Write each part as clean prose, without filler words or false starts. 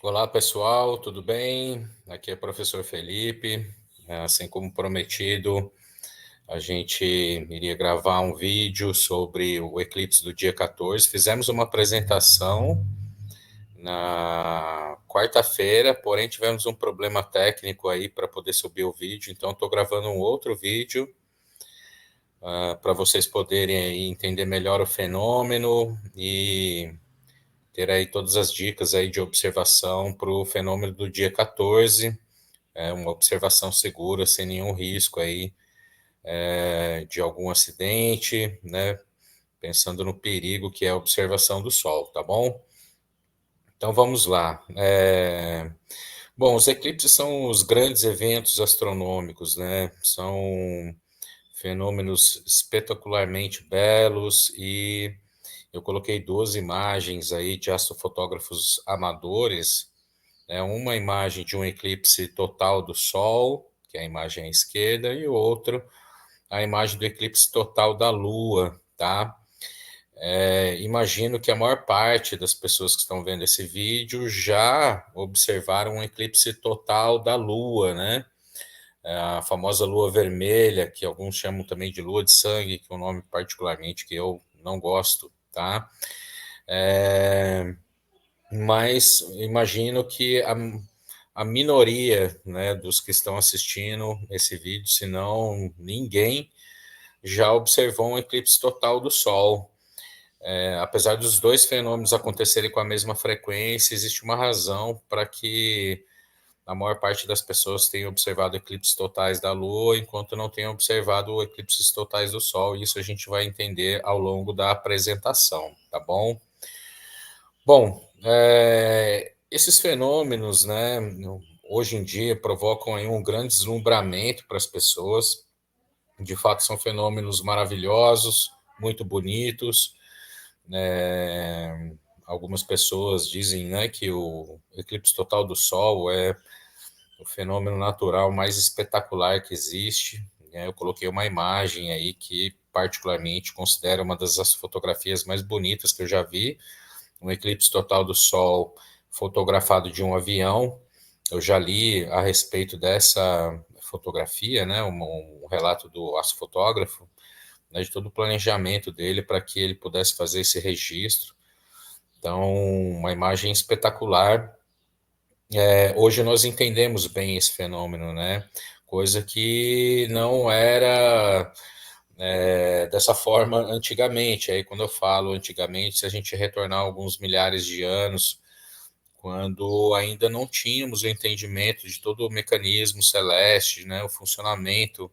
Olá, pessoal, tudo bem? Aqui é o professor Felipe. Assim como prometido, a gente iria gravar um vídeo sobre o eclipse do dia 14. Fizemos uma apresentação na quarta-feira, porém tivemos um problema técnico aí para poder subir o vídeo, então estou gravando um outro vídeo para vocês poderem aí entender melhor o fenômeno e ter aí todas as dicas aí de observação para o fenômeno do dia 14. Uma observação segura, sem nenhum risco aí de algum acidente, né? Pensando no perigo que é a observação do Sol, tá bom? Então vamos lá. Bom, os eclipses são os grandes eventos astronômicos, né? São fenômenos espetacularmente belos e eu coloquei duas imagens aí de astrofotógrafos amadores, né? Uma imagem de um eclipse total do Sol, que é a imagem à esquerda, e outro, a imagem do eclipse total da Lua, tá? Imagino que a maior parte das pessoas que estão vendo esse vídeo já observaram um eclipse total da Lua, né? A famosa Lua vermelha, que alguns chamam também de Lua de Sangue, que é um nome particularmente que eu não gosto, tá? Mas imagino que a minoria, né, dos que estão assistindo esse vídeo, se não ninguém, já observou um eclipse total do Sol. Apesar dos dois fenômenos acontecerem com a mesma frequência, existe uma razão para que a maior parte das pessoas tenha observado eclipses totais da Lua, enquanto não tenha observado eclipses totais do Sol. Isso a gente vai entender ao longo da apresentação, tá bom? Bom, esses fenômenos, né, hoje em dia provocam aí um grande deslumbramento para as pessoas. De fato, são fenômenos maravilhosos, muito bonitos. Algumas pessoas dizem, né, que o eclipse total do Sol é o fenômeno natural mais espetacular que existe. Eu coloquei uma imagem aí que particularmente considero uma das fotografias mais bonitas que eu já vi, um eclipse total do Sol fotografado de um avião. Eu já li a respeito dessa fotografia, né, um relato do astrofotógrafo, né, de todo o planejamento dele para que ele pudesse fazer esse registro. Então, uma imagem espetacular. Hoje nós entendemos bem esse fenômeno, né? Coisa que não era dessa forma antigamente. Aí, quando eu falo antigamente, se a gente retornar alguns milhares de anos, quando ainda não tínhamos o entendimento de todo o mecanismo celeste, né, o funcionamento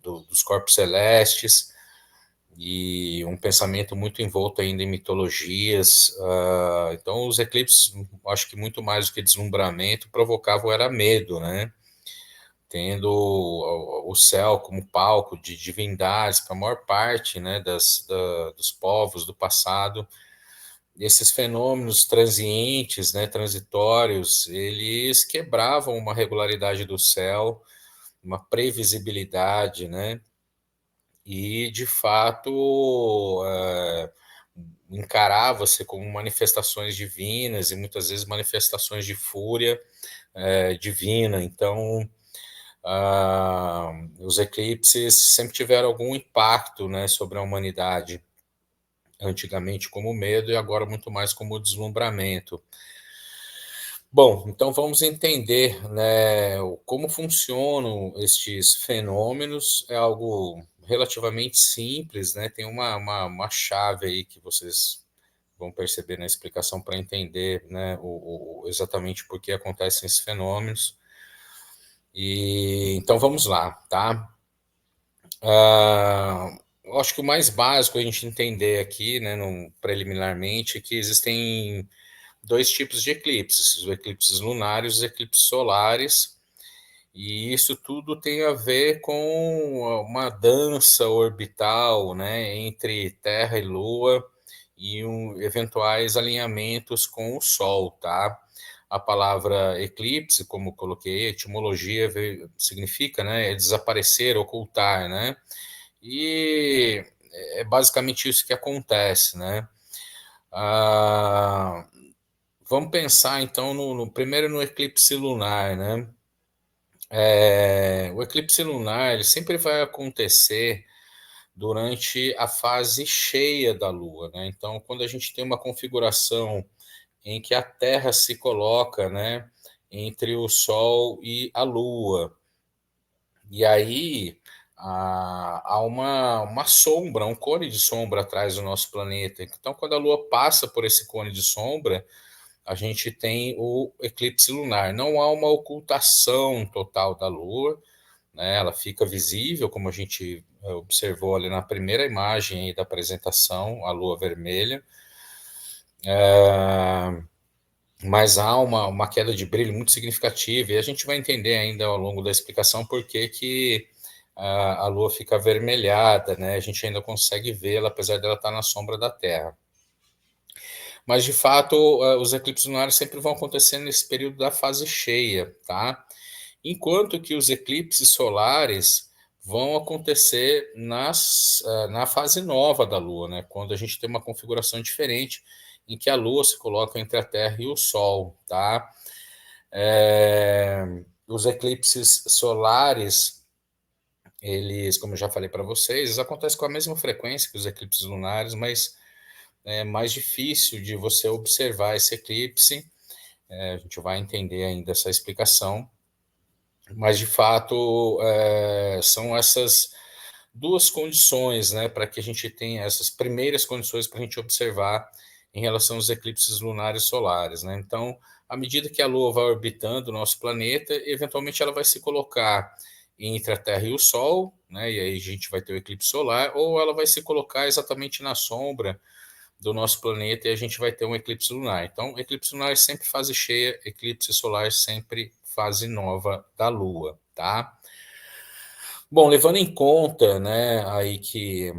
dos corpos celestes, e um pensamento muito envolto ainda em mitologias. Então, os eclipses, acho que muito mais do que deslumbramento, provocavam era medo, né? Tendo o céu como palco de divindades para a maior parte, né, dos povos do passado. Esses fenômenos transientes, né, transitórios, eles quebravam uma regularidade do céu, uma previsibilidade, né? E, de fato, encarava-se como manifestações divinas e muitas vezes manifestações de fúria divina. Então, os eclipses sempre tiveram algum impacto, né, sobre a humanidade, antigamente como medo e agora muito mais como deslumbramento. Bom, então vamos entender, né, como funcionam estes fenômenos. É algo relativamente simples, né? Tem uma chave aí que vocês vão perceber na explicação para entender, né, exatamente por que acontecem esses fenômenos. E então vamos lá, tá? Eu acho que o mais básico a gente entender aqui, né, preliminarmente, é que existem dois tipos de eclipses: os eclipses lunares e os eclipses solares. E isso tudo tem a ver com uma dança orbital, né, entre Terra e Lua e eventuais alinhamentos com o Sol, tá? A palavra eclipse, como coloquei, a etimologia significa, né, desaparecer, ocultar, né? E é basicamente isso que acontece, né? Ah, vamos pensar então primeiro no eclipse lunar, né? O eclipse lunar ele sempre vai acontecer durante a fase cheia da Lua, né? Então, quando a gente tem uma configuração em que a Terra se coloca, né, entre o Sol e a Lua, e aí há uma sombra, um cone de sombra atrás do nosso planeta. Então, quando a Lua passa por esse cone de sombra, a gente tem o eclipse lunar. Não há uma ocultação total da Lua, né? Ela fica visível, como a gente observou ali na primeira imagem aí da apresentação, a Lua vermelha. Mas há uma queda de brilho muito significativa, e a gente vai entender ainda ao longo da explicação por que a Lua fica avermelhada, né? A gente ainda consegue vê-la, apesar dela estar na sombra da Terra. Mas, de fato, os eclipses lunares sempre vão acontecer nesse período da fase cheia, tá? Enquanto que os eclipses solares vão acontecer na fase nova da Lua, né? Quando a gente tem uma configuração diferente, em que a Lua se coloca entre a Terra e o Sol, tá? Os eclipses solares, eles, como eu já falei para vocês, eles acontecem com a mesma frequência que os eclipses lunares, mas é mais difícil de você observar esse eclipse. A gente vai entender ainda essa explicação, mas de fato são essas duas condições, né, para que a gente tenha essas primeiras condições para a gente observar em relação aos eclipses lunares e solares, né? Então, à medida que a Lua vai orbitando o nosso planeta, eventualmente ela vai se colocar entre a Terra e o Sol, né? E aí a gente vai ter o eclipse solar, ou ela vai se colocar exatamente na sombra do nosso planeta e a gente vai ter um eclipse lunar. Então, eclipse lunar sempre fase cheia, eclipse solar sempre fase nova da Lua, tá? Bom, levando em conta, né, aí que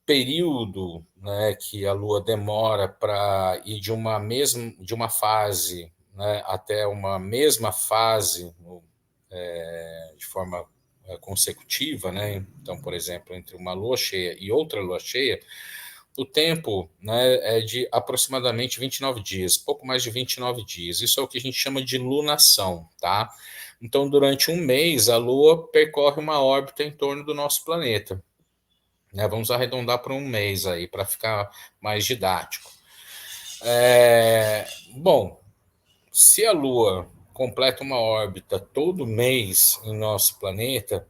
período, né, que a Lua demora para ir de uma fase, né, até uma mesma fase de forma consecutiva, né? Então, por exemplo, entre uma lua cheia e outra lua cheia, o tempo, né, é de aproximadamente 29 dias, pouco mais de 29 dias. Isso é o que a gente chama de lunação, tá? Então, durante um mês, a Lua percorre uma órbita em torno do nosso planeta. Né? Vamos arredondar para um mês aí, para ficar mais didático. Bom, se a Lua completa uma órbita todo mês em nosso planeta,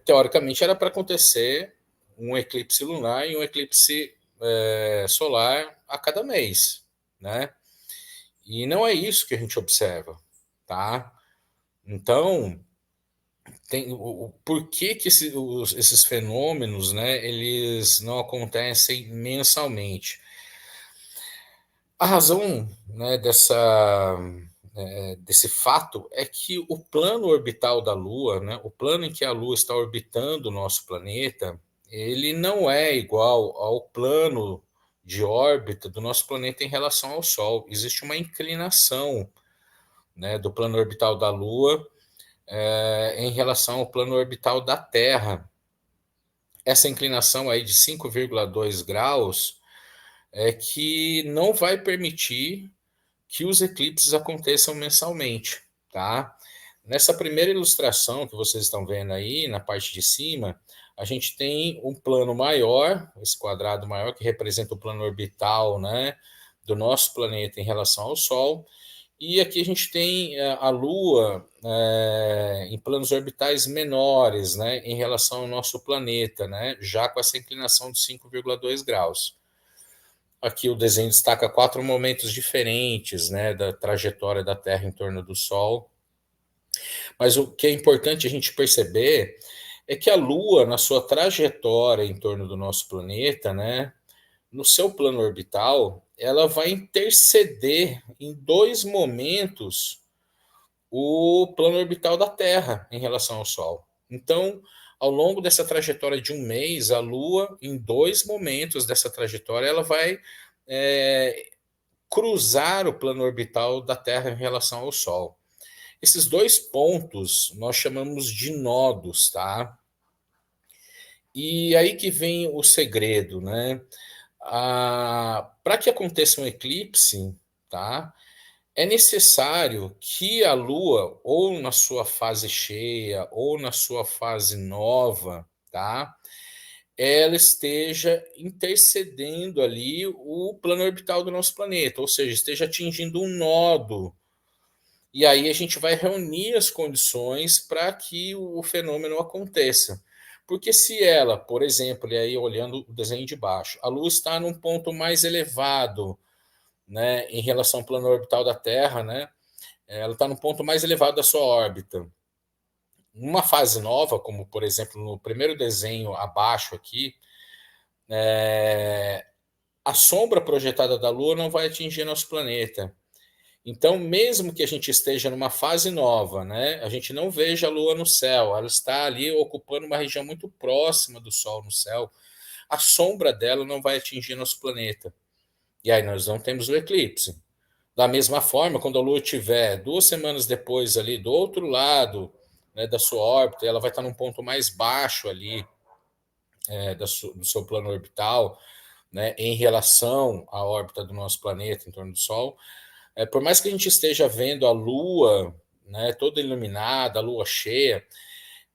teoricamente era para acontecer um eclipse lunar e um eclipse solar a cada mês, né? E não é isso que a gente observa, tá? Então, por que esses fenômenos, né, eles não acontecem mensalmente? A razão, né, desse fato é que o plano orbital da Lua, né, o plano em que a Lua está orbitando o nosso planeta, ele não é igual ao plano de órbita do nosso planeta em relação ao Sol. Existe uma inclinação, né, do plano orbital da Lua em relação ao plano orbital da Terra. Essa inclinação aí de 5,2 graus é que não vai permitir que os eclipses aconteçam mensalmente, tá? Nessa primeira ilustração que vocês estão vendo aí, na parte de cima, a gente tem um plano maior, esse quadrado maior, que representa o plano orbital, né, do nosso planeta em relação ao Sol, e aqui a gente tem a Lua em planos orbitais menores, né, em relação ao nosso planeta, né, já com essa inclinação de 5,2 graus. Aqui o desenho destaca 4 momentos diferentes, né, da trajetória da Terra em torno do Sol. Mas o que é importante a gente perceber é que a Lua, na sua trajetória em torno do nosso planeta, né, no seu plano orbital, ela vai interceder em dois momentos o plano orbital da Terra em relação ao Sol. Então, ao longo dessa trajetória de um mês, a Lua, em dois momentos dessa trajetória, ela vai cruzar o plano orbital da Terra em relação ao Sol. Esses dois pontos nós chamamos de nodos, tá? E aí que vem o segredo, né? para que aconteça um eclipse, tá? É necessário que a Lua, ou na sua fase cheia, ou na sua fase nova, tá? Ela esteja intercedendo ali o plano orbital do nosso planeta, ou seja, esteja atingindo um nodo. E aí a gente vai reunir as condições para que o fenômeno aconteça. Porque se ela, por exemplo, e aí olhando o desenho de baixo, a Lua está num ponto mais elevado, né, em relação ao plano orbital da Terra, né, ela está no ponto mais elevado da sua órbita. Numa fase nova, como por exemplo no primeiro desenho abaixo aqui, a sombra projetada da Lua não vai atingir nosso planeta. Então, mesmo que a gente esteja numa fase nova, né, a gente não veja a Lua no céu, ela está ali ocupando uma região muito próxima do Sol no céu, a sombra dela não vai atingir nosso planeta. E aí nós não temos o eclipse. Da mesma forma, quando a Lua estiver 2 semanas depois ali do outro lado, né, da sua órbita, ela vai estar num ponto mais baixo ali do seu plano orbital, né, em relação à órbita do nosso planeta em torno do Sol. Por mais que a gente esteja vendo a Lua, né, toda iluminada, a Lua cheia,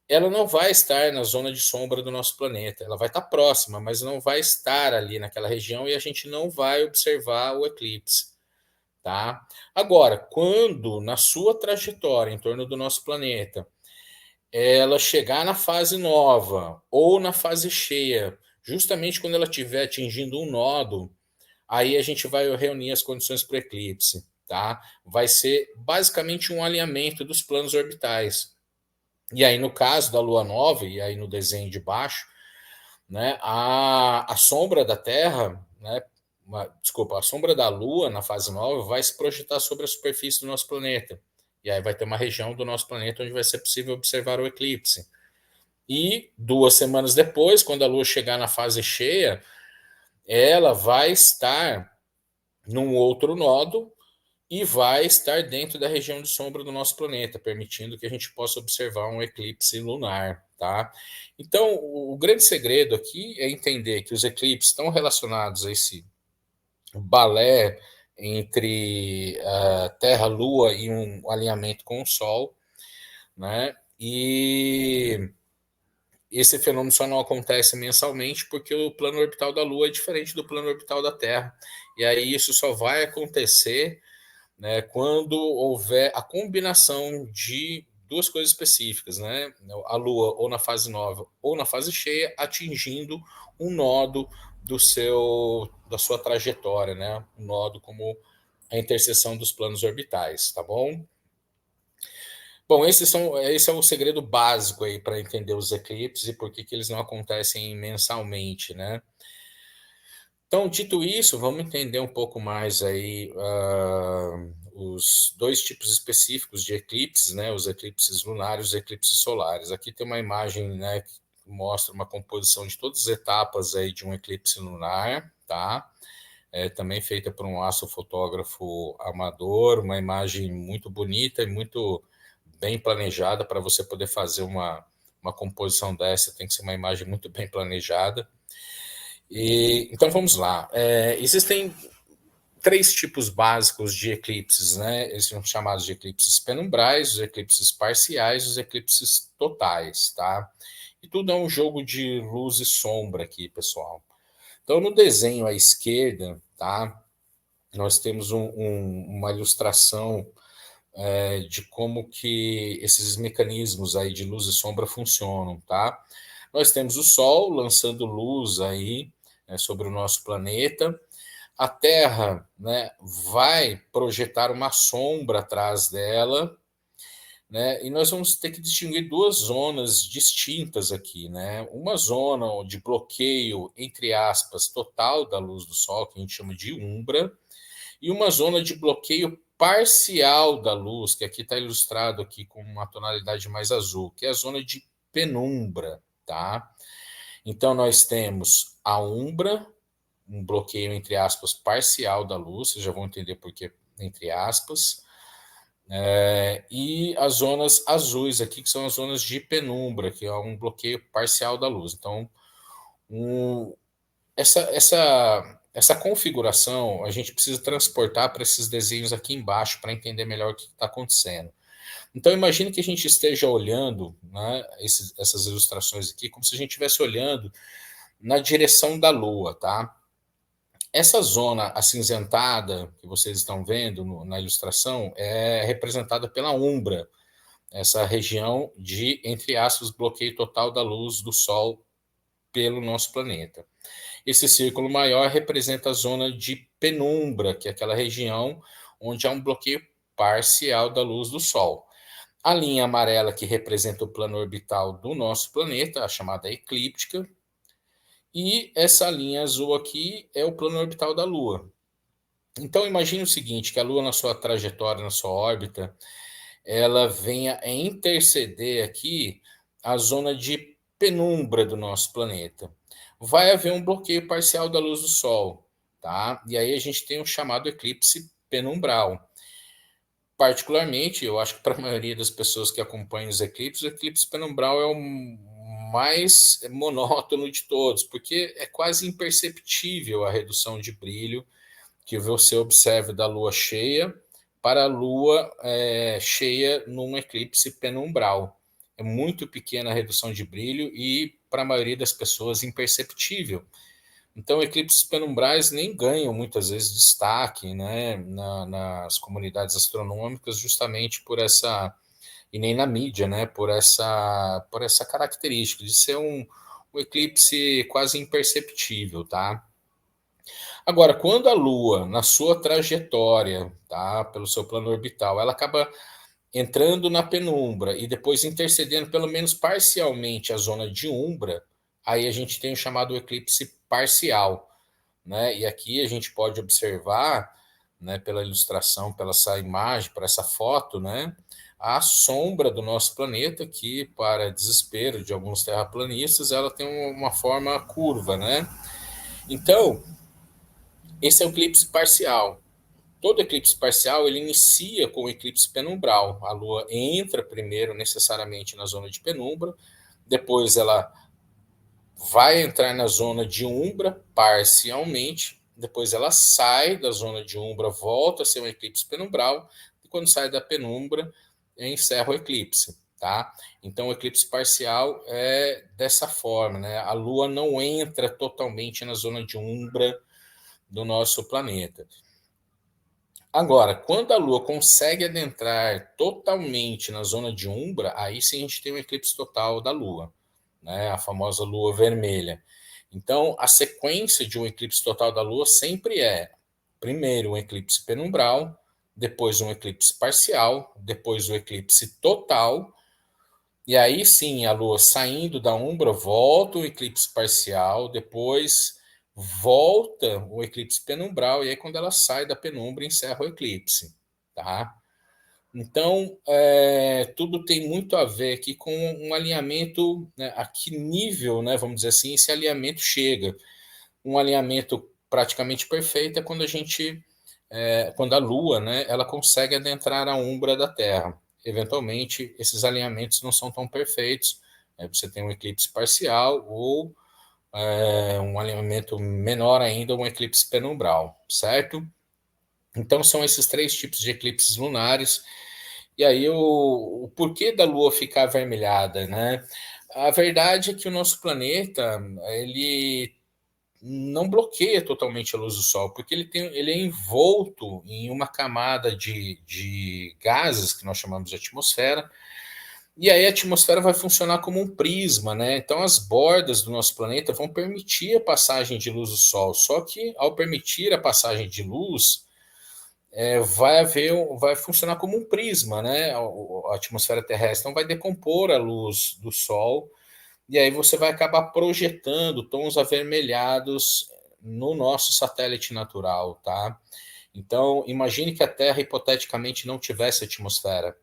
ela não vai estar na zona de sombra do nosso planeta. Ela vai estar próxima, mas não vai estar ali naquela região e a gente não vai observar o eclipse. Tá? Agora, quando na sua trajetória em torno do nosso planeta ela chegar na fase nova ou na fase cheia, justamente quando ela estiver atingindo um nodo, aí a gente vai reunir as condições para o eclipse. Tá? Vai ser basicamente um alinhamento dos planos orbitais. E aí, no caso da Lua nova, e aí no desenho de baixo, né, a sombra da Terra, né, desculpa, a sombra da Lua na fase nova vai se projetar sobre a superfície do nosso planeta. E aí vai ter uma região do nosso planeta onde vai ser possível observar o eclipse. E 2 semanas depois, quando a Lua chegar na fase cheia, ela vai estar num outro nodo e vai estar dentro da região de sombra do nosso planeta, permitindo que a gente possa observar um eclipse lunar, tá? Então, o grande segredo aqui é entender que os eclipses estão relacionados a esse balé entre a Terra, Lua e um alinhamento com o Sol, né? E esse fenômeno só não acontece mensalmente porque o plano orbital da Lua é diferente do plano orbital da Terra. E aí isso só vai acontecer, né, quando houver a combinação de duas coisas específicas, né? A Lua ou na fase nova ou na fase cheia, atingindo um nodo da sua trajetória, né? Um nodo como a interseção dos planos orbitais, tá bom? Bom, esse é o segredo básico aí para entender os eclipses e por que eles não acontecem mensalmente, né? Então, dito isso, vamos entender um pouco mais aí os dois tipos específicos de eclipses, né? Os eclipses lunares e os eclipses solares. Aqui tem uma imagem, né, que mostra uma composição de todas as etapas aí de um eclipse lunar, tá? Também feita por um astrofotógrafo amador, uma imagem muito bonita e muito bem planejada para você poder fazer uma composição dessa, tem que ser uma imagem muito bem planejada. Então vamos lá. Existem 3 tipos básicos de eclipses, né? Eles são chamados de eclipses penumbrais, os eclipses parciais, os eclipses totais, tá? E tudo é um jogo de luz e sombra aqui, pessoal. Então, no desenho à esquerda, tá? Nós temos uma ilustração de como que esses mecanismos aí de luz e sombra funcionam, tá? Nós temos o Sol lançando luz aí, né, sobre o nosso planeta. A Terra, né, vai projetar uma sombra atrás dela, né? E nós vamos ter que distinguir 2 zonas distintas aqui, né? Uma zona de bloqueio, entre aspas, total da luz do Sol, que a gente chama de umbra, e uma zona de bloqueio parcial da luz, que aqui está ilustrado aqui com uma tonalidade mais azul, que é a zona de penumbra, tá? Então nós temos a umbra, um bloqueio entre aspas parcial da luz, vocês já vão entender por que entre aspas, e as zonas azuis aqui, que são as zonas de penumbra, que é um bloqueio parcial da luz. Então, essa essa configuração a gente precisa transportar para esses desenhos aqui embaixo para entender melhor o que está acontecendo. Então, imagine que a gente esteja olhando, né, essas ilustrações aqui como se a gente estivesse olhando na direção da Lua, tá? Essa zona acinzentada que vocês estão vendo na ilustração é representada pela umbra, essa região de, entre aspas, bloqueio total da luz do Sol pelo nosso planeta. Esse círculo maior representa a zona de penumbra, que é aquela região onde há um bloqueio parcial da luz do Sol. A linha amarela que representa o plano orbital do nosso planeta, a chamada eclíptica, e essa linha azul aqui é o plano orbital da Lua. Então imagine o seguinte, que a Lua na sua trajetória, na sua órbita, ela venha a interceder aqui a zona de penumbra do nosso planeta. Vai haver um bloqueio parcial da luz do Sol, tá? E aí a gente tem o chamado eclipse penumbral. Particularmente, eu acho que para a maioria das pessoas que acompanham os eclipses, o eclipse penumbral é o mais monótono de todos, porque é quase imperceptível a redução de brilho que você observa da lua cheia para a lua cheia num eclipse penumbral. É muito pequena a redução de brilho e, para a maioria das pessoas, imperceptível. Então, eclipses penumbrais nem ganham muitas vezes destaque, né, nas comunidades astronômicas, justamente por essa, e nem na mídia, né, por essa característica de ser um eclipse quase imperceptível, tá? Agora, quando a Lua, na sua trajetória, tá, pelo seu plano orbital, ela acaba entrando na penumbra e depois intercedendo pelo menos parcialmente a zona de umbra, aí a gente tem o chamado eclipse parcial, né? E aqui a gente pode observar, né, pela ilustração, pela essa imagem, por essa foto, né, a sombra do nosso planeta, que, para desespero de alguns terraplanistas, ela tem uma forma curva, né? Então, esse é o eclipse parcial. Todo eclipse parcial ele inicia com o eclipse penumbral. A Lua entra primeiro necessariamente na zona de penumbra, depois ela vai entrar na zona de umbra parcialmente, depois ela sai da zona de umbra, volta a ser um eclipse penumbral, e quando sai da penumbra, encerra o eclipse. Tá? Então, o eclipse parcial é dessa forma, né? A Lua não entra totalmente na zona de umbra do nosso planeta. Agora, quando a Lua consegue adentrar totalmente na zona de umbra, aí sim a gente tem um eclipse total da Lua, né? A famosa Lua vermelha. Então, a sequência de um eclipse total da Lua sempre é, primeiro, um eclipse penumbral, depois um eclipse parcial, depois o eclipse total, e aí sim a Lua saindo da umbra, volta o eclipse parcial, depois volta o eclipse penumbral, e aí quando ela sai da penumbra, encerra o eclipse, tá? Então, tudo tem muito a ver aqui com um alinhamento, né, a que nível, né, vamos dizer assim, esse alinhamento chega. Um alinhamento praticamente perfeito é quando a gente, quando a Lua, né, ela consegue adentrar a umbra da Terra. Eventualmente, esses alinhamentos não são tão perfeitos, né, você tem um eclipse parcial ou um alinhamento menor ainda, um eclipse penumbral, certo? Então, são esses três tipos de eclipses lunares. E aí, o porquê da Lua ficar avermelhada, né? A verdade é que o nosso planeta, ele não bloqueia totalmente a luz do Sol, porque ele é envolto em uma camada de gases, que nós chamamos de atmosfera, e aí a atmosfera vai funcionar como um prisma, né? Então as bordas do nosso planeta vão permitir a passagem de luz do Sol, só que ao permitir a passagem de luz, vai funcionar como um prisma, né? A atmosfera terrestre não vai decompor a luz do Sol, e aí você vai acabar projetando tons avermelhados no nosso satélite natural, tá? Então, imagine que a Terra hipoteticamente não tivesse atmosfera.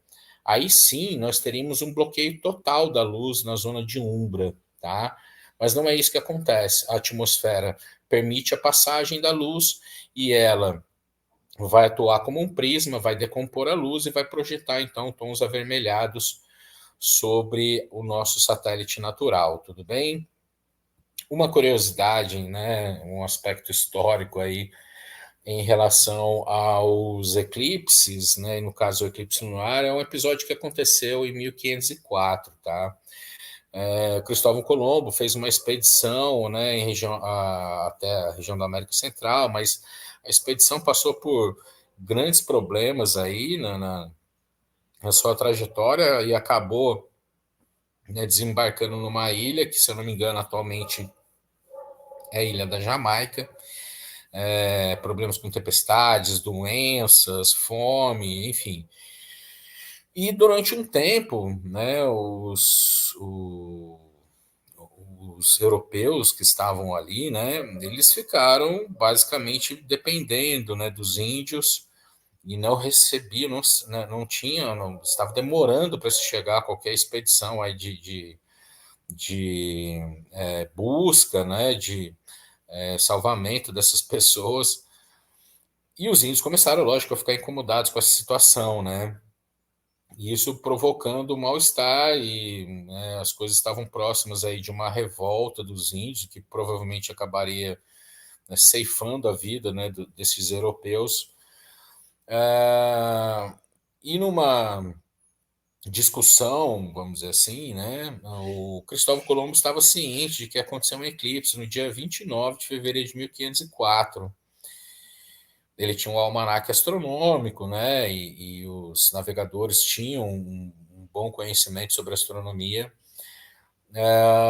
Aí sim, nós teríamos um bloqueio total da luz na zona de umbra, tá? Mas não é isso que acontece. A atmosfera permite a passagem da luz e ela vai atuar como um prisma, vai decompor a luz e vai projetar então tons avermelhados sobre o nosso satélite natural, tudo bem? Uma curiosidade, né, um aspecto histórico aí em relação aos eclipses, né, no caso o eclipse lunar, é um episódio que aconteceu em 1504, tá? Cristóvão Colombo fez uma expedição, né, até a região da América Central, mas a expedição passou por grandes problemas aí na sua trajetória e acabou, né, desembarcando numa ilha que, se eu não me engano, atualmente é a Ilha da Jamaica. Problemas com tempestades, doenças, fome, enfim. E durante um tempo, né, os europeus que estavam ali, né, eles ficaram basicamente dependendo, né, dos índios e não recebiam, não, né, não tinha, não, estava demorando para se chegar a qualquer expedição aí de busca, né, de salvamento dessas pessoas. E os índios começaram, lógico, a ficar incomodados com essa situação, né? E isso provocando mal-estar e, né, as coisas estavam próximas aí de uma revolta dos índios, que provavelmente acabaria, né, ceifando a vida, né, desses europeus. É, e numa discussão, vamos dizer assim, né, o Cristóvão Colombo estava ciente de que ia acontecer um eclipse no dia 29 de fevereiro de 1504. Ele tinha um almanaque astronômico, né? E os navegadores tinham um bom conhecimento sobre astronomia.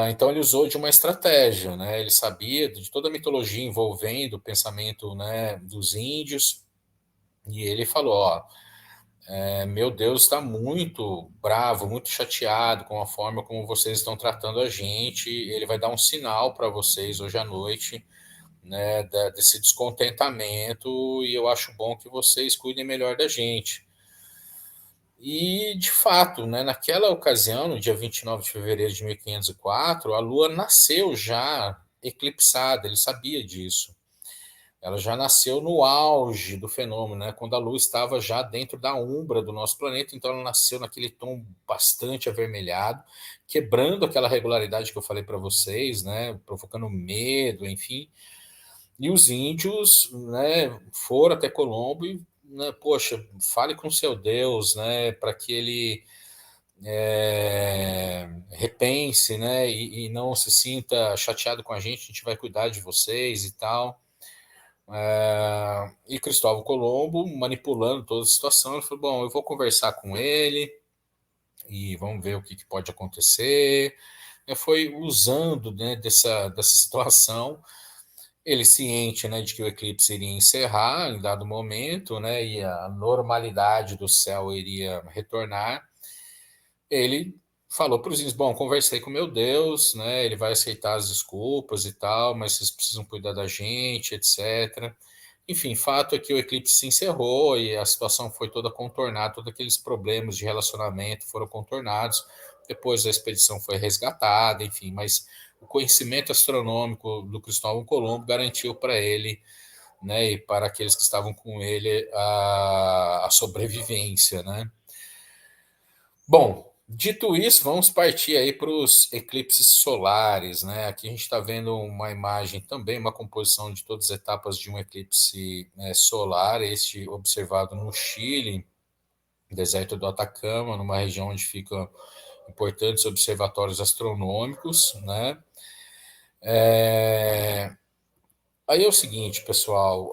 Então ele usou de uma estratégia, né? Ele sabia de toda a mitologia envolvendo o pensamento, né, dos índios, e ele falou: ó, meu Deus está muito bravo, muito chateado com a forma como vocês estão tratando a gente. Ele vai dar um sinal para vocês hoje à noite, né, desse descontentamento, e eu acho bom que vocês cuidem melhor da gente. E, de fato, né, naquela ocasião, no dia 29 de fevereiro de 1504, a Lua nasceu já eclipsada, ele sabia disso. Ela já nasceu no auge do fenômeno, né, quando a Lua estava já dentro da umbra do nosso planeta, então ela nasceu naquele tom bastante avermelhado, quebrando aquela regularidade que eu falei para vocês, né, provocando medo, enfim. E os índios, né, foram até Colombo e, né, poxa, fale com seu Deus, né, para que ele repense, né, e não se sinta chateado com a gente vai cuidar de vocês e tal. E Cristóvão Colombo, manipulando toda a situação, ele falou: bom, eu vou conversar com ele e vamos ver o que pode acontecer. Foi usando, né, dessa situação. Ele ciente, né, de que o eclipse iria encerrar em dado momento, né, e a normalidade do céu iria retornar. Ele falou para os índios: bom, conversei com meu Deus, né, ele vai aceitar as desculpas e tal, mas vocês precisam cuidar da gente, etc. Enfim, fato é que o eclipse se encerrou e a situação foi toda contornada, todos aqueles problemas de relacionamento foram contornados. Depois a expedição foi resgatada, enfim, mas o conhecimento astronômico do Cristóvão Colombo garantiu para ele, né, e para aqueles que estavam com ele, a sobrevivência, né? Bom, dito isso, vamos partir aí para os eclipses solares, né? Aqui a gente está vendo uma imagem também, uma composição de todas as etapas de um eclipse, solar, este observado no Chile, deserto do Atacama, numa região onde ficam importantes observatórios astronômicos, né? Aí é o seguinte, pessoal,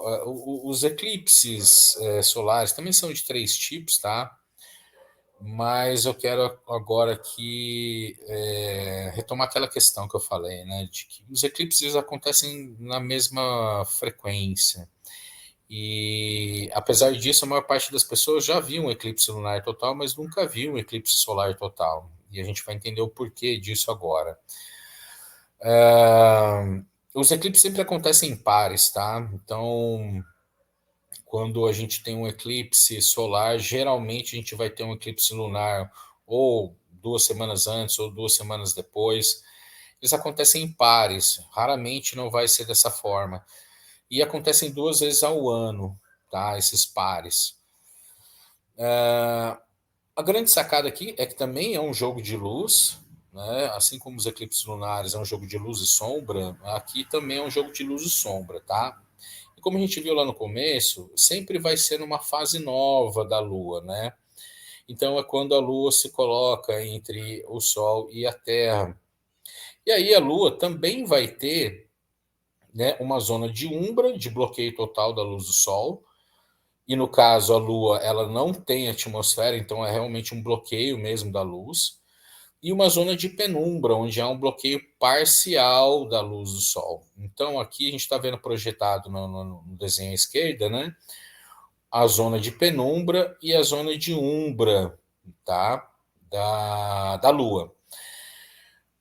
os eclipses solares também são de três tipos, tá? Mas eu quero agora aqui retomar aquela questão que eu falei, né, de que os eclipses acontecem na mesma frequência. E apesar disso, a maior parte das pessoas já viu um eclipse lunar total, mas nunca viu um eclipse solar total. E a gente vai entender o porquê disso agora. Os eclipses sempre acontecem em pares, tá? Então, quando a gente tem um eclipse solar, geralmente a gente vai ter um eclipse lunar ou 2 semanas antes ou 2 semanas depois. Eles acontecem em pares, raramente não vai ser dessa forma. E acontecem 2 vezes ao ano, tá? Esses pares. A grande sacada aqui é que também é um jogo de luz, né? Assim como os eclipses lunares é um jogo de luz e sombra, aqui também é um jogo de luz e sombra, tá? E como a gente viu lá no começo, sempre vai ser numa fase nova da Lua, né? Então é quando a Lua se coloca entre o Sol e a Terra. E aí a Lua também vai ter, né, uma zona de umbra, de bloqueio total da luz do Sol. E no caso a Lua ela não tem atmosfera, então é realmente um bloqueio mesmo da luz. E uma zona de penumbra, onde há um bloqueio parcial da luz do Sol. Então aqui a gente está vendo projetado no desenho à esquerda, né? A zona de penumbra e a zona de umbra, tá? Da Lua.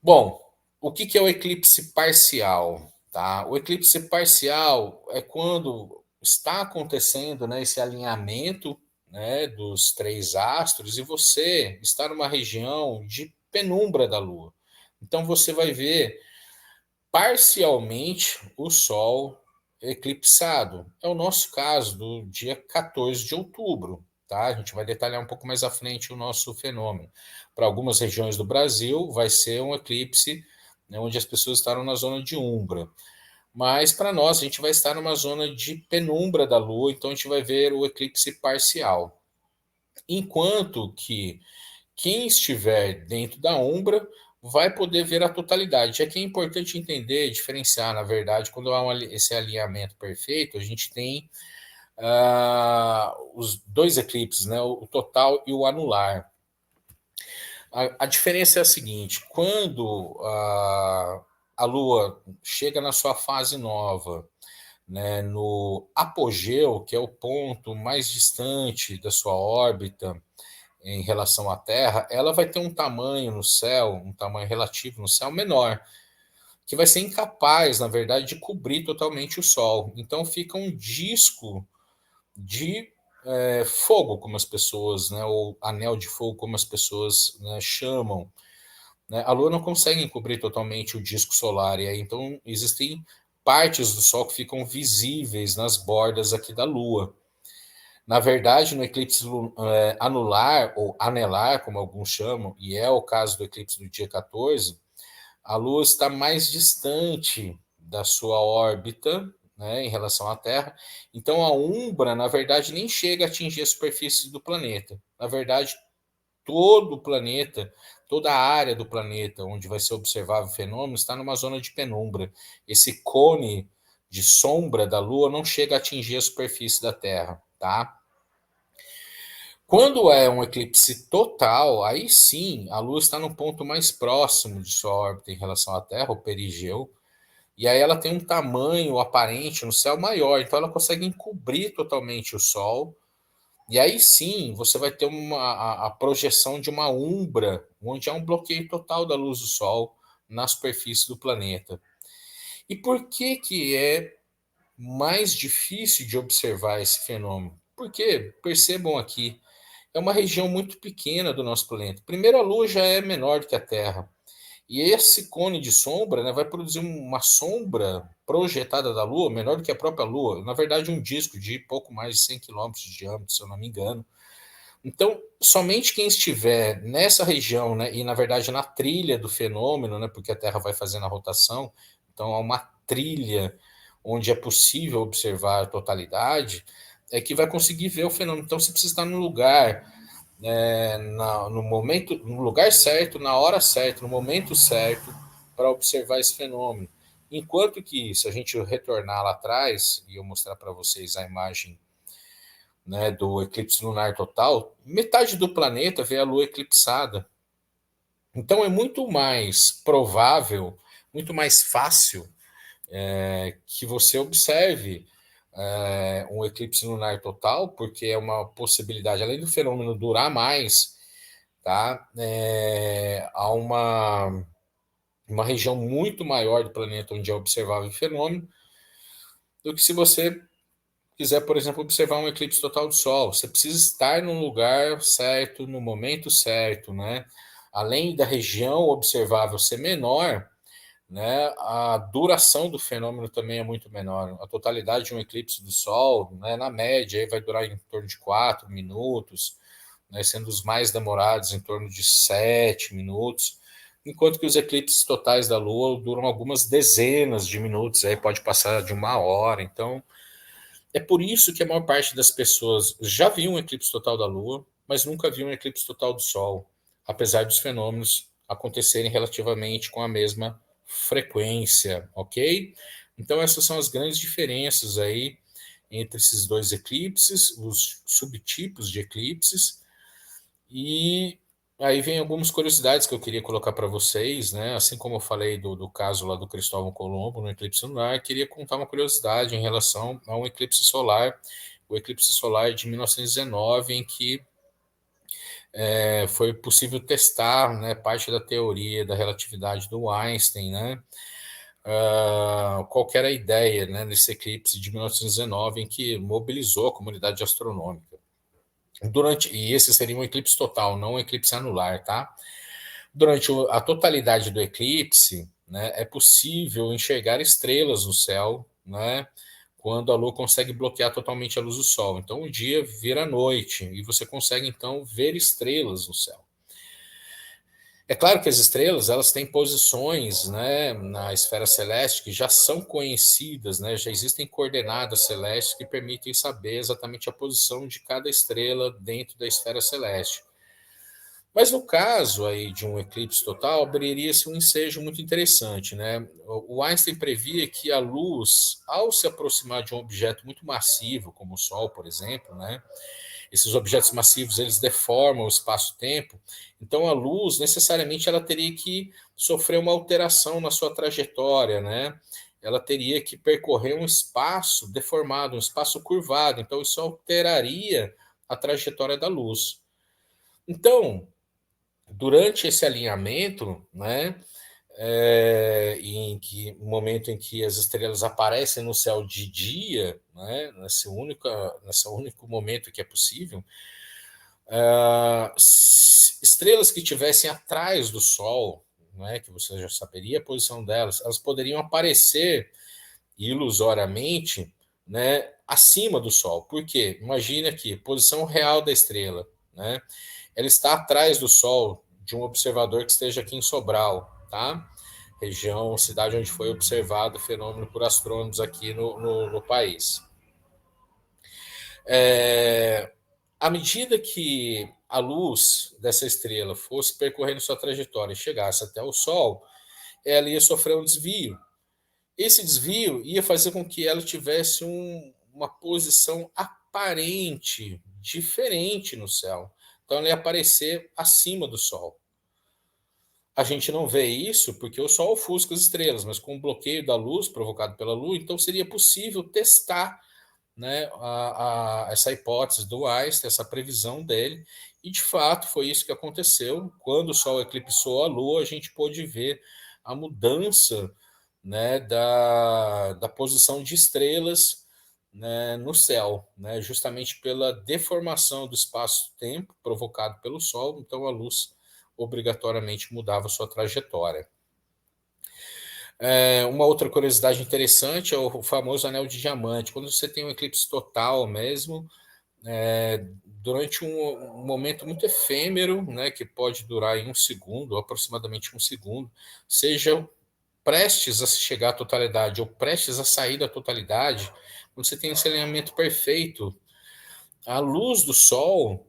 Bom, o que é o eclipse parcial? Tá? O eclipse parcial é quando está acontecendo, né, esse alinhamento, né, dos três astros e você está numa região de penumbra da Lua. Então você vai ver parcialmente o Sol eclipsado. É o nosso caso do dia 14 de outubro. Tá? A gente vai detalhar um pouco mais à frente o nosso fenômeno. Para algumas regiões do Brasil, vai ser um eclipse, né, onde as pessoas estarão na zona de umbra. Mas para nós, a gente vai estar numa zona de penumbra da Lua, então a gente vai ver o eclipse parcial. Enquanto que quem estiver dentro da umbra vai poder ver a totalidade. Aqui é importante entender, diferenciar, na verdade, quando há esse alinhamento perfeito, a gente tem os dois eclipses, né, o total e o anular. A diferença é a seguinte: quando a Lua chega na sua fase nova, né, no apogeu, que é o ponto mais distante da sua órbita em relação à Terra, ela vai ter um tamanho no céu, um tamanho relativo no céu menor, que vai ser incapaz, na verdade, de cobrir totalmente o Sol. Então fica um disco de fogo, como as pessoas, né, ou anel de fogo, como as pessoas, né, chamam. Né? A Lua não consegue cobrir totalmente o disco solar, e aí então existem partes do Sol que ficam visíveis nas bordas aqui da Lua. Na verdade, no eclipse anular, ou anelar, como alguns chamam, e é o caso do eclipse do dia 14, a Lua está mais distante da sua órbita, né, em relação à Terra. Então, a umbra, na verdade, nem chega a atingir a superfície do planeta. Na verdade, todo o planeta, toda a área do planeta onde vai ser observável o fenômeno está numa zona de penumbra. Esse cone de sombra da Lua não chega a atingir a superfície da Terra, tá? Quando é um eclipse total, aí sim a Lua está no ponto mais próximo de sua órbita em relação à Terra, o perigeu, e aí ela tem um tamanho aparente no céu maior, então ela consegue encobrir totalmente o Sol, e aí sim você vai ter a projeção de uma umbra, onde há um bloqueio total da luz do Sol na superfície do planeta. E por que é mais difícil de observar esse fenômeno? Porque, percebam aqui, é uma região muito pequena do nosso planeta. Primeiro, a Lua já é menor do que a Terra. E esse cone de sombra, né, vai produzir uma sombra projetada da Lua, menor do que a própria Lua. Na verdade, um disco de pouco mais de 100 quilômetros de diâmetro, se eu não me engano. Então, somente quem estiver nessa região, né, e na verdade na trilha do fenômeno, né, porque a Terra vai fazendo a rotação, então há uma trilha onde é possível observar a totalidade, é que vai conseguir ver o fenômeno. Então, você precisa estar no lugar, no momento, no lugar certo, na hora certa, no momento certo, para observar esse fenômeno. Enquanto que, se a gente retornar lá atrás, e eu mostrar para vocês a imagem, né, do eclipse lunar total, metade do planeta vê a Lua eclipsada. Então é muito mais provável, muito mais fácil que você observe um eclipse lunar total, porque é uma possibilidade, além do fenômeno durar mais, tá? Há uma região muito maior do planeta onde é observável o fenômeno, do que se você quiser, por exemplo, observar um eclipse total do Sol. Você precisa estar no lugar certo, no momento certo, né? Além da região observável ser menor, né, a duração do fenômeno também é muito menor. A totalidade de um eclipse do Sol, né, na média, aí vai durar em torno de 4 minutos, né, sendo os mais demorados em torno de 7 minutos. enquanto que os eclipses totais da Lua duram algumas dezenas de minutos, aí pode passar de 1 hora. Então, é por isso que a maior parte das pessoas já viu um eclipse total da Lua, mas nunca viu um eclipse total do Sol, apesar dos fenômenos acontecerem relativamente com a mesma frequência, ok? Então, essas são as grandes diferenças aí entre esses dois eclipses, os subtipos de eclipses, e aí vem algumas curiosidades que eu queria colocar para vocês, né? Assim como eu falei do caso lá do Cristóvão Colombo no eclipse lunar, queria contar uma curiosidade em relação a um eclipse solar, o eclipse solar de 1919, em que foi possível testar, né, parte da teoria da relatividade do Einstein, né? Qual que era a ideia, né, desse eclipse de 1919, em que mobilizou a comunidade astronômica. E esse seria um eclipse total, não um eclipse anular, tá? Durante a totalidade do eclipse, né, é possível enxergar estrelas no céu, né, quando a Lua consegue bloquear totalmente a luz do Sol. Então, o dia vira noite e você consegue, então, ver estrelas no céu. É claro que as estrelas elas têm posições, né, na esfera celeste que já são conhecidas, né, já existem coordenadas celestes que permitem saber exatamente a posição de cada estrela dentro da esfera celeste. Mas no caso aí de um eclipse total, abriria-se um ensejo muito interessante, né? O Einstein previa que a luz, ao se aproximar de um objeto muito massivo, como o Sol, por exemplo, né? Esses objetos massivos eles deformam o espaço-tempo, então a luz necessariamente ela teria que sofrer uma alteração na sua trajetória, né? Ela teria que percorrer um espaço deformado, um espaço curvado, então isso alteraria a trajetória da luz. Então, durante esse alinhamento, né, momento em que as estrelas aparecem no céu de dia, né, nesse único momento que é possível, estrelas que estivessem atrás do Sol, né, que você já saberia a posição delas, elas poderiam aparecer ilusoriamente, né, acima do Sol. Por quê? Imagine aqui, posição real da estrela, né? Ela está atrás do Sol de um observador que esteja aqui em Sobral, tá? Região, cidade onde foi observado o fenômeno por astrônomos aqui no país. À medida que a luz dessa estrela fosse percorrendo sua trajetória e chegasse até o Sol, ela ia sofrer um desvio. Esse desvio ia fazer com que ela tivesse uma posição aparente diferente no céu. Então, ela ia aparecer acima do Sol. A gente não vê isso porque o Sol ofusca as estrelas, mas com o bloqueio da luz provocado pela Lua, então seria possível testar, né, essa hipótese do Einstein, essa previsão dele, e de fato foi isso que aconteceu. Quando o Sol eclipsou a Lua, a gente pôde ver a mudança, né, da posição de estrelas, né, no céu, né, justamente pela deformação do espaço-tempo provocado pelo Sol, então a luz obrigatoriamente mudava sua trajetória. Uma outra curiosidade interessante é o famoso anel de diamante. Quando você tem um eclipse total mesmo, durante um momento muito efêmero, né, que pode durar em 1 segundo, aproximadamente 1 segundo, seja prestes a chegar à totalidade ou prestes a sair da totalidade, quando você tem esse alinhamento perfeito, a luz do Sol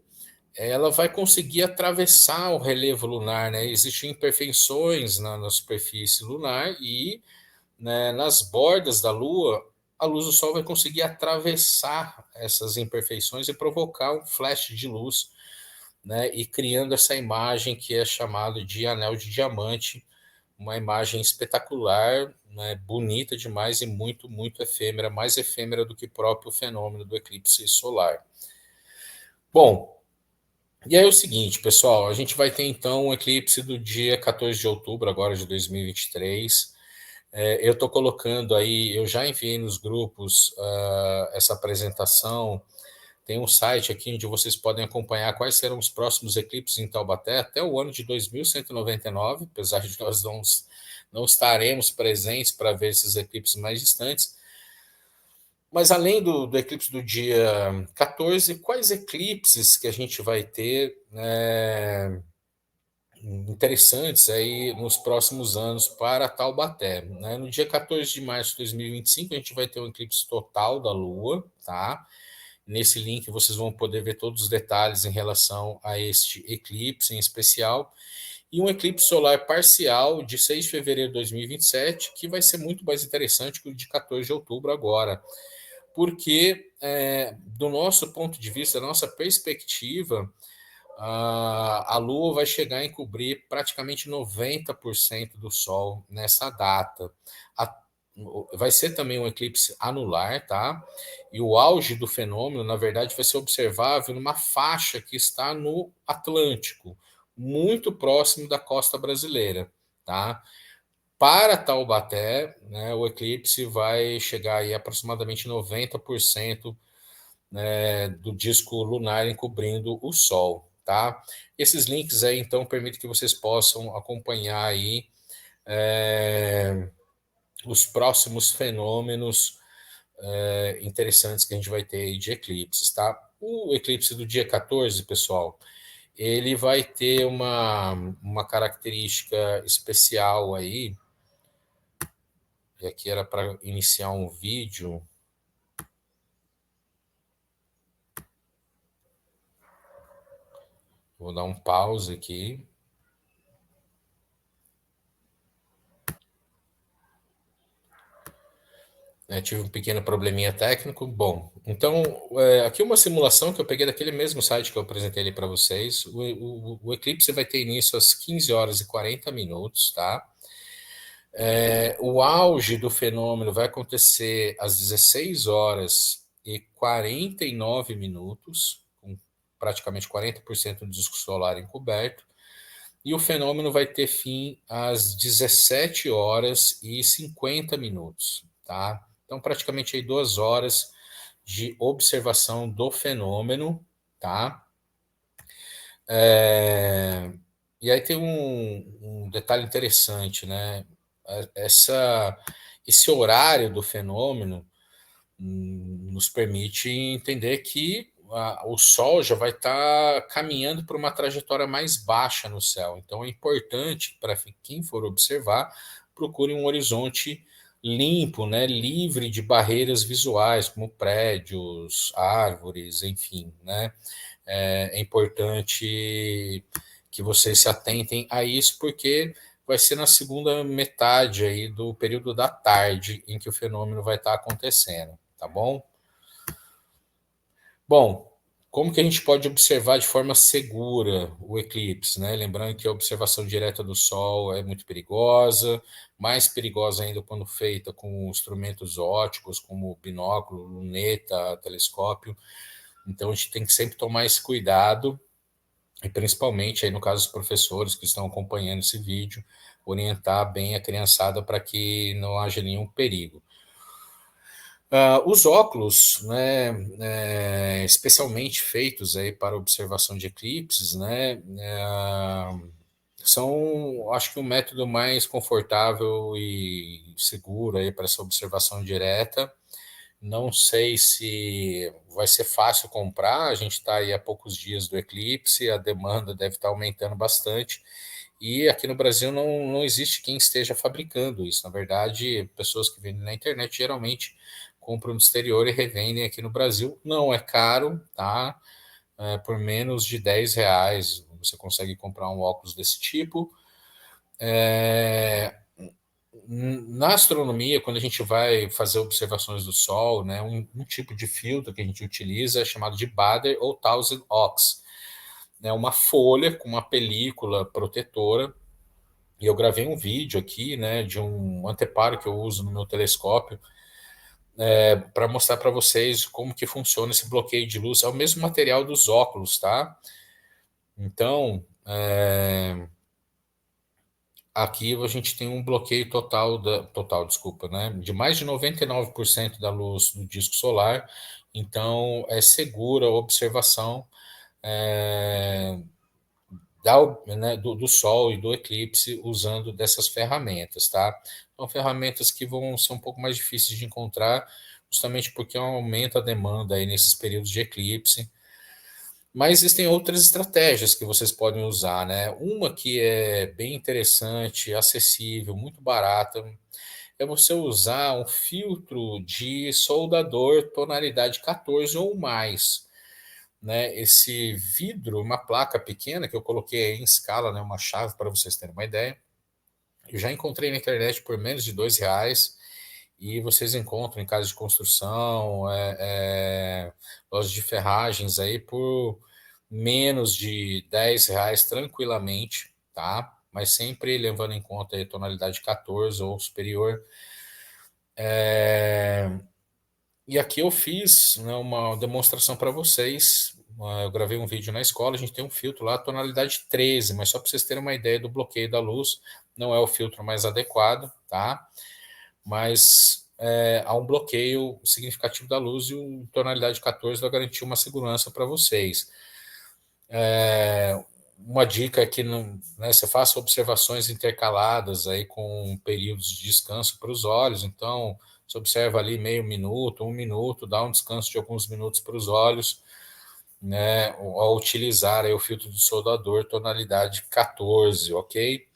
ela vai conseguir atravessar o relevo lunar, né? Existem imperfeições na superfície lunar e, né, nas bordas da Lua, a luz do Sol vai conseguir atravessar essas imperfeições e provocar um flash de luz, né? E criando essa imagem que é chamada de anel de diamante, uma imagem espetacular, né, bonita demais e muito, muito efêmera, mais efêmera do que o próprio fenômeno do eclipse solar. Bom, e aí é o seguinte, pessoal, a gente vai ter então um eclipse do dia 14 de outubro, agora de 2023. Eu estou colocando aí, eu já enviei nos grupos essa apresentação. Tem um site aqui onde vocês podem acompanhar quais serão os próximos eclipses em Taubaté até o ano de 2199, apesar de nós não estaremos presentes para ver esses eclipses mais distantes. Mas além do eclipse do dia 14, quais eclipses que a gente vai ter, né, interessantes aí nos próximos anos para Taubaté, né? No dia 14 de março de 2025, a gente vai ter um eclipse total da Lua, tá? Nesse link vocês vão poder ver todos os detalhes em relação a este eclipse em especial. E um eclipse solar parcial de 6 de fevereiro de 2027, que vai ser muito mais interessante que o de 14 de outubro agora. Porque, do nosso ponto de vista, da nossa perspectiva, a Lua vai chegar a encobrir praticamente 90% do Sol nessa data. Vai ser também um eclipse anular, tá? E o auge do fenômeno, na verdade, vai ser observável numa faixa que está no Atlântico, muito próximo da costa brasileira, tá? Para Taubaté, né, o eclipse vai chegar aí a aproximadamente 90% do disco lunar encobrindo o Sol, tá? Esses links aí, então, permitem que vocês possam acompanhar aí os próximos fenômenos interessantes que a gente vai ter aí de eclipses, tá? O eclipse do dia 14, pessoal, ele vai ter uma característica especial aí, e aqui era para iniciar um vídeo. Vou dar um pause aqui. Tive um pequeno probleminha técnico. Bom, então, aqui uma simulação que eu peguei daquele mesmo site que eu apresentei ali para vocês. O eclipse vai ter início às 15 horas e 40 minutos, tá? O auge do fenômeno vai acontecer às 16 horas e 49 minutos, com praticamente 40% do disco solar encoberto. E o fenômeno vai ter fim às 17 horas e 50 minutos, tá? Então, praticamente aí 2 horas de observação do fenômeno, tá? E aí tem um detalhe interessante, né? Esse horário do fenômeno nos permite entender que o Sol já vai estar caminhando por uma trajetória mais baixa no céu. Então é importante para quem for observar, procure um horizonte limpo, né, livre de barreiras visuais, como prédios, árvores, enfim, né? É importante que vocês se atentem a isso, porque vai ser na segunda metade aí do período da tarde em que o fenômeno vai estar acontecendo, tá bom? Bom, como que a gente pode observar de forma segura o eclipse, né? Lembrando que a observação direta do Sol é muito perigosa, mais perigosa ainda quando feita com instrumentos ópticos, como binóculo, luneta, telescópio. Então a gente tem que sempre tomar esse cuidado, e principalmente aí no caso dos professores que estão acompanhando esse vídeo, orientar bem a criançada para que não haja nenhum perigo. Os óculos, né, especialmente feitos aí para observação de eclipses, né, são, acho que, um método mais confortável e seguro aí para essa observação direta. Não sei se vai ser fácil comprar, a gente está aí há poucos dias do eclipse, a demanda deve estar aumentando bastante, e aqui no Brasil não existe quem esteja fabricando isso. Na verdade, pessoas que vendem na internet geralmente compram no exterior e revendem aqui no Brasil. Não é caro, tá? Por menos de R$ 10 você consegue comprar um óculos desse tipo. Na astronomia, quando a gente vai fazer observações do Sol, né, um tipo de filtro que a gente utiliza é chamado de Bader ou Townsend Ox. É uma folha com uma película protetora. E eu gravei um vídeo aqui, né, de um anteparo que eu uso no meu telescópio, para mostrar para vocês como que funciona esse bloqueio de luz. É o mesmo material dos óculos, tá? Então, aqui a gente tem um bloqueio total, desculpa, né, de mais de 99% da luz do disco solar. Então, é segura a observação do Sol e do eclipse usando dessas ferramentas, tá? São ferramentas que vão ser um pouco mais difíceis de encontrar, justamente porque aumenta a demanda aí nesses períodos de eclipse. Mas existem outras estratégias que vocês podem usar, né? Uma que é bem interessante, acessível, muito barata, é você usar um filtro de soldador tonalidade 14 ou mais, né? Esse vidro, uma placa pequena que eu coloquei aí em escala, né? Uma chave para vocês terem uma ideia. Eu já encontrei na internet por menos de R$ 2 e vocês encontram em casa de construção, lojas de ferragens aí por menos de R$ 10 tranquilamente, tá? Mas sempre levando em conta a tonalidade 14 ou superior. E aqui eu fiz, né, uma demonstração para vocês. Eu gravei um vídeo na escola, a gente tem um filtro lá, tonalidade 13, mas só para vocês terem uma ideia do bloqueio da luz, não é o filtro mais adequado, tá? Mas há um bloqueio significativo da luz e o tonalidade 14 vai garantir uma segurança para vocês. Uma dica é que não, né, você faça observações intercaladas aí com períodos de descanso para os olhos. Então, você observa ali meio minuto, 1 minuto, dá um descanso de alguns minutos para os olhos, né, ao utilizar aí o filtro do soldador tonalidade 14, ok?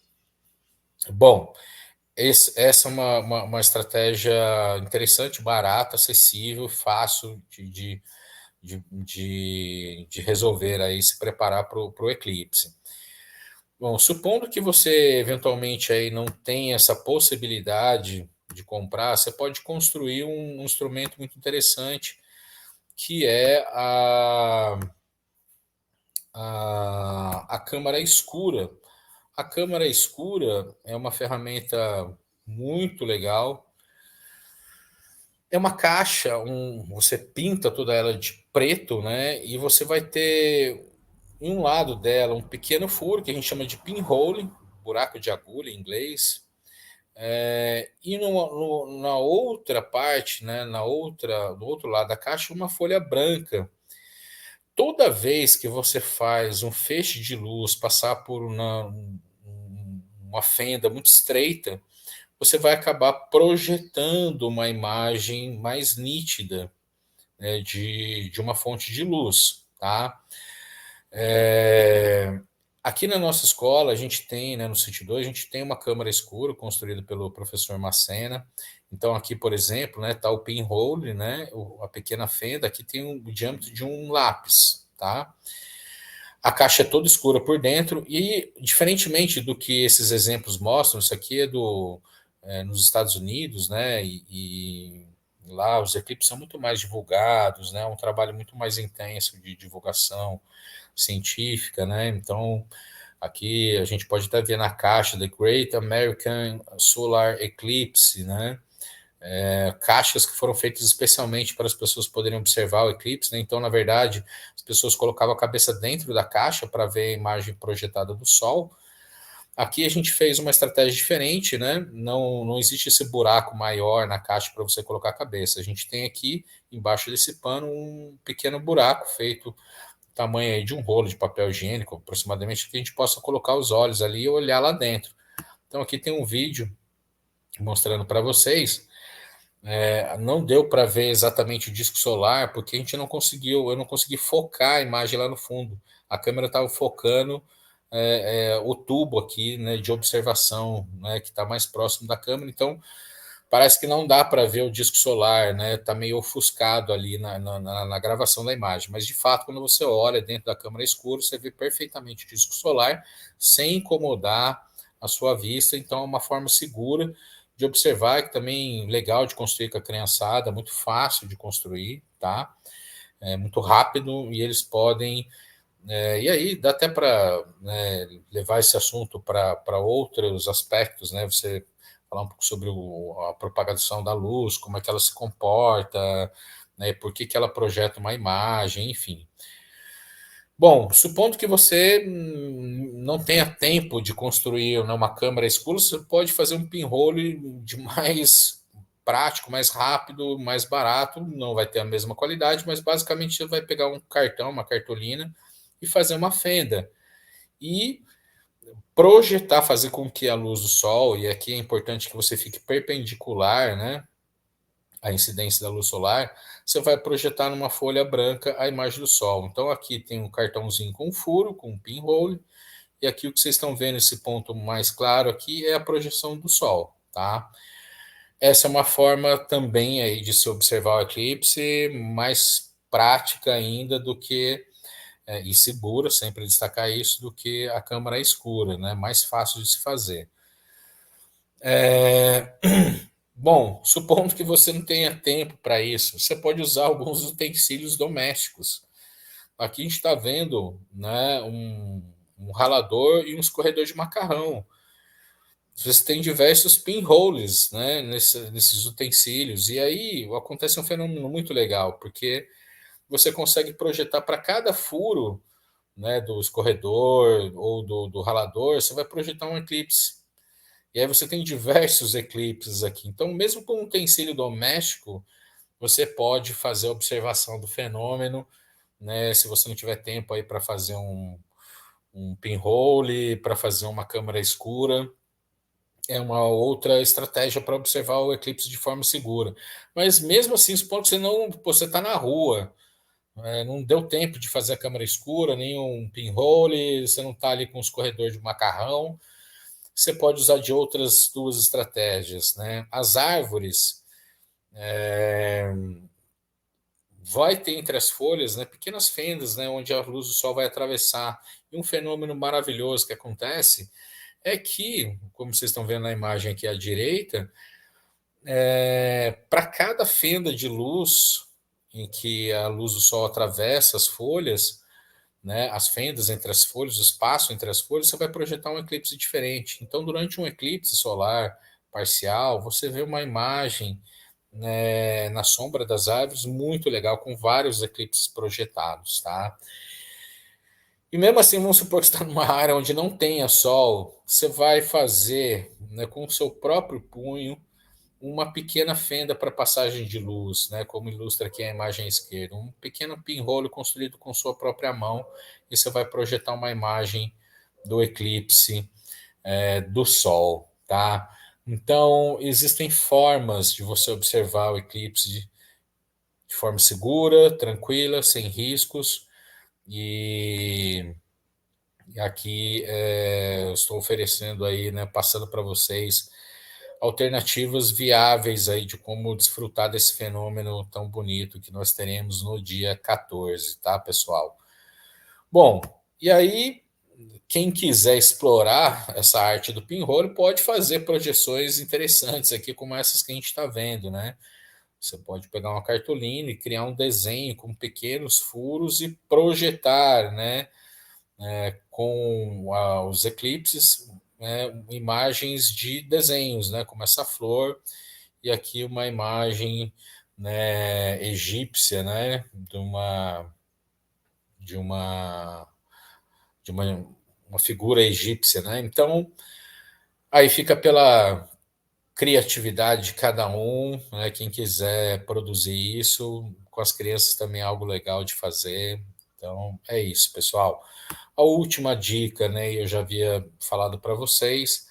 Bom, essa é uma estratégia interessante, barata, acessível, fácil de resolver aí, se preparar para o eclipse. Bom, supondo que você eventualmente aí não tenha essa possibilidade de comprar, você pode construir um instrumento muito interessante que é a câmara escura. A câmara escura é uma ferramenta muito legal. É uma caixa, você pinta toda ela de preto, né? E você vai ter em um lado dela um pequeno furo que a gente chama de pinhole, buraco de agulha em inglês. E na outra parte, né, no outro lado da caixa, uma folha branca. Toda vez que você faz um feixe de luz passar por uma fenda muito estreita, você vai acabar projetando uma imagem mais nítida, né, de uma fonte de luz, tá? Aqui na nossa escola, a gente tem, né, no City 2, a gente tem uma câmara escura construída pelo professor Macena. Então, aqui, por exemplo, né, tá o pinhole, né, a pequena fenda, aqui tem o diâmetro de um lápis, tá? A caixa é toda escura por dentro e, diferentemente do que esses exemplos mostram, isso aqui nos Estados Unidos, né, e lá os eclipses são muito mais divulgados, né, um trabalho muito mais intenso de divulgação científica, né, então aqui a gente pode até ver na caixa The Great American Solar Eclipse, né, caixas que foram feitas especialmente para as pessoas poderem observar o eclipse, né? Então, na verdade, as pessoas colocavam a cabeça dentro da caixa para ver a imagem projetada do Sol. Aqui a gente fez uma estratégia diferente, né? Não existe esse buraco maior na caixa para você colocar a cabeça. A gente tem aqui, embaixo desse pano, um pequeno buraco feito tamanho aí de um rolo de papel higiênico, aproximadamente, que a gente possa colocar os olhos ali e olhar lá dentro. Então, aqui tem um vídeo mostrando para vocês. Não deu para ver exatamente o disco solar, porque a gente não conseguiu, eu não consegui focar a imagem lá no fundo. A câmera estava focando o tubo aqui, né, de observação, né, que está mais próximo da câmera, então parece que não dá para ver o disco solar, né, está meio ofuscado ali na gravação da imagem, mas de fato, quando você olha dentro da câmera escura, você vê perfeitamente o disco solar, sem incomodar a sua vista, então é uma forma segura de observar, que também legal de construir com a criançada, muito fácil de construir, tá? É muito rápido e eles podem. E aí dá até para, né, levar esse assunto para outros aspectos, né? Você falar um pouco sobre a propagação da luz, como é que ela se comporta, né? Por que ela projeta uma imagem, enfim. Bom, supondo que você não tenha tempo de construir, né, uma câmera escura, você pode fazer um pinhole de mais prático, mais rápido, mais barato, não vai ter a mesma qualidade, mas basicamente você vai pegar um cartão, uma cartolina e fazer uma fenda e projetar, fazer com que a luz do sol, e aqui é importante que você fique perpendicular, né, a incidência da luz solar, você vai projetar numa folha branca a imagem do Sol. Então aqui tem um cartãozinho com furo, com um pinhole, e aqui o que vocês estão vendo, esse ponto mais claro aqui, é a projeção do Sol, tá? Essa é uma forma também aí de se observar o eclipse, mais prática ainda do que, e segura, sempre destacar isso, do que a câmara escura, né? Mais fácil de se fazer. Bom, supondo que você não tenha tempo para isso, você pode usar alguns utensílios domésticos. Aqui a gente está vendo, né, um ralador e um escorredor de macarrão. Você tem diversos pinholes, né, nesses utensílios. E aí acontece um fenômeno muito legal, porque você consegue projetar para cada furo, né, do escorredor ou do ralador, você vai projetar um eclipse. E aí você tem diversos eclipses aqui. Então, mesmo com um utensílio doméstico, você pode fazer a observação do fenômeno, né? Se você não tiver tempo aí para fazer um pinhole, para fazer uma câmera escura, é uma outra estratégia para observar o eclipse de forma segura. Mas mesmo assim, supondo que você está na rua, não deu tempo de fazer a câmera escura, nem um pinhole, você não está ali com os corredores de macarrão, você pode usar de outras duas estratégias, né? As árvores, vai ter entre as folhas, né, pequenas fendas, né, onde a luz do sol vai atravessar. E um fenômeno maravilhoso que acontece é que, como vocês estão vendo na imagem aqui à direita, para cada fenda de luz em que a luz do sol atravessa as folhas, né, as fendas entre as folhas, o espaço entre as folhas, você vai projetar um eclipse diferente. Então, durante um eclipse solar parcial, você vê uma imagem, né, na sombra das árvores muito legal, com vários eclipses projetados, tá? E mesmo assim, vamos supor que você está numa área onde não tenha sol, você vai fazer, né, com o seu próprio punho uma pequena fenda para passagem de luz, né, como ilustra aqui a imagem à esquerda, um pequeno pinhole construído com sua própria mão, e você vai projetar uma imagem do eclipse do Sol, tá? Então, existem formas de você observar o eclipse de forma segura, tranquila, sem riscos, e aqui eu estou oferecendo aí, né, passando para vocês alternativas viáveis aí de como desfrutar desse fenômeno tão bonito que nós teremos no dia 14, tá, pessoal? Bom, e aí, quem quiser explorar essa arte do pinhole pode fazer projeções interessantes aqui, como essas que a gente está vendo, né? Você pode pegar uma cartolina e criar um desenho com pequenos furos e projetar, né, com os eclipses, né, imagens de desenhos, né, como essa flor, e aqui uma imagem, né, egípcia, né, de uma, de uma figura egípcia, né? Então, aí fica pela criatividade de cada um, né? Quem quiser produzir isso, com as crianças também é algo legal de fazer. Então, é isso, pessoal. A última dica, né? Eu já havia falado para vocês,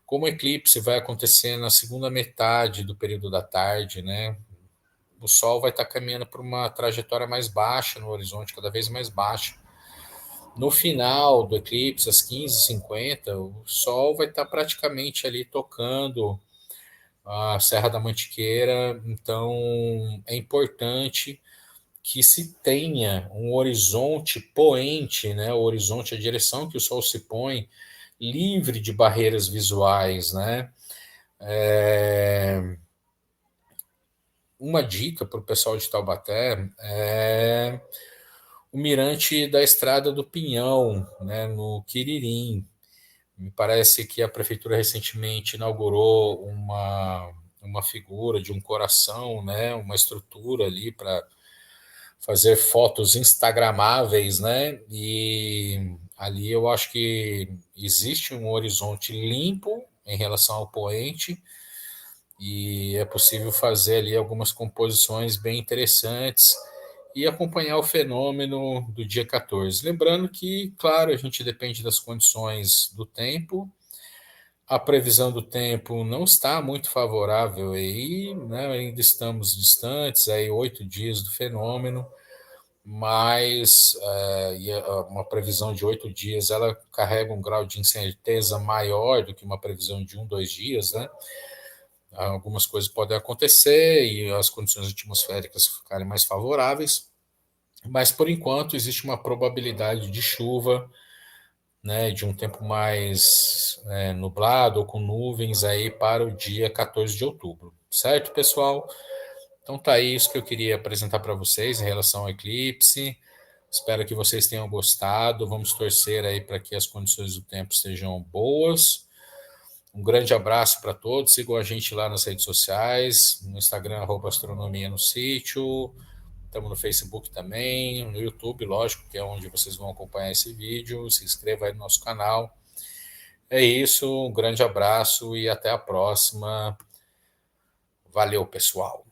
como o eclipse vai acontecer na segunda metade do período da tarde, né? O Sol vai estar caminhando por uma trajetória mais baixa no horizonte, cada vez mais baixa. No final do eclipse, às 15h50, o Sol vai estar praticamente ali tocando a Serra da Mantiqueira, então é importante que se tenha um horizonte poente, né, o horizonte, a direção que o Sol se põe, livre de barreiras visuais, né? Uma dica para o pessoal de Taubaté é o mirante da Estrada do Pinhão, né, no Quiririm. Me parece que a prefeitura recentemente inaugurou uma figura de um coração, né, uma estrutura ali para fazer fotos instagramáveis, né? E ali eu acho que existe um horizonte limpo em relação ao poente e é possível fazer ali algumas composições bem interessantes e acompanhar o fenômeno do dia 14. Lembrando que, claro, a gente depende das condições do tempo, A previsão do tempo não está muito favorável aí, né? Ainda estamos distantes, aí 8 dias do fenômeno, mas uma previsão de 8 dias, ela carrega um grau de incerteza maior do que uma previsão de 1, 2 dias, né? Algumas coisas podem acontecer e as condições atmosféricas ficarem mais favoráveis, mas por enquanto existe uma probabilidade de chuva, né, de um tempo mais nublado ou com nuvens aí para o dia 14 de outubro, certo, pessoal? Então tá aí isso que eu queria apresentar para vocês em relação ao eclipse. Espero que vocês tenham gostado. Vamos torcer aí para que as condições do tempo sejam boas. Um grande abraço para todos. Sigam a gente lá nas redes sociais, no Instagram, @astronomia no sítio. Estamos no Facebook também, no YouTube, lógico, que é onde vocês vão acompanhar esse vídeo. Se inscreva aí no nosso canal. É isso, um grande abraço e até a próxima. Valeu, pessoal.